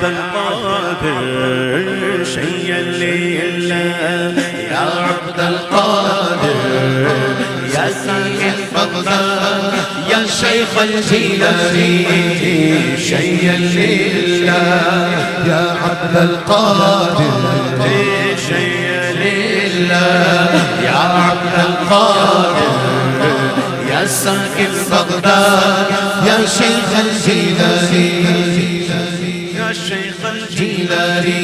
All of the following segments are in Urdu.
عبد القادر شيئا لله يا عبد القادر يا ساكن بغداد يا شيخ الجيلاني شيئا لله يا عبد القادر شيئا لله يا عبد القادر يا ساكن بغداد يا شيخ الجيلاني يا شيخ الجيلاني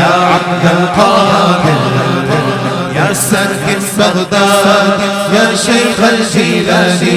يا عبد القادر يا ساكن بغداد يا شيخ الجيلاني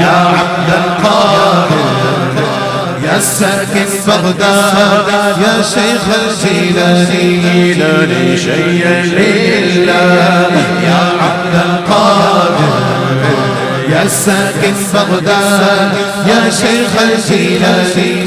يا عبد القادر يا ساكن بغداد يا شيخ الجيلاني شيئا لله يا عبد القادر يا ساكن بغداد يا شيخ الجيلاني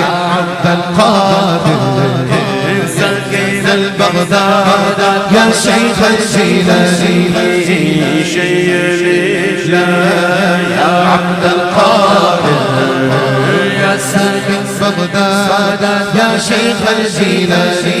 يا عبد القادر ساكن البغداد يا شيخ الجيلاني شيئا لله يا عبد القادر يا ساكن بغداد يا شيخ الجيلاني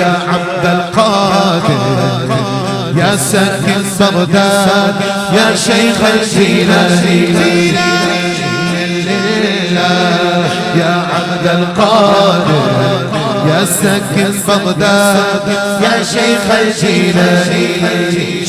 يا عبد القادر يا ساكن بغداد يا شيخ الجيلاني يا عبد القادر يا ساكن بغداد يا شيخ الجيلاني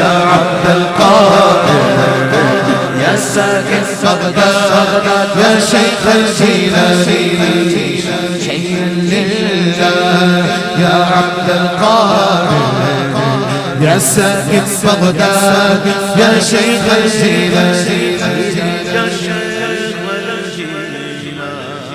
يا عبد القادر يا ساكن بغداد يا شيخ الجيلاني شيئا لله يا عبد القادر يا ساكن بغداد يا شيخ الجيلاني يا شيخ الجيلاني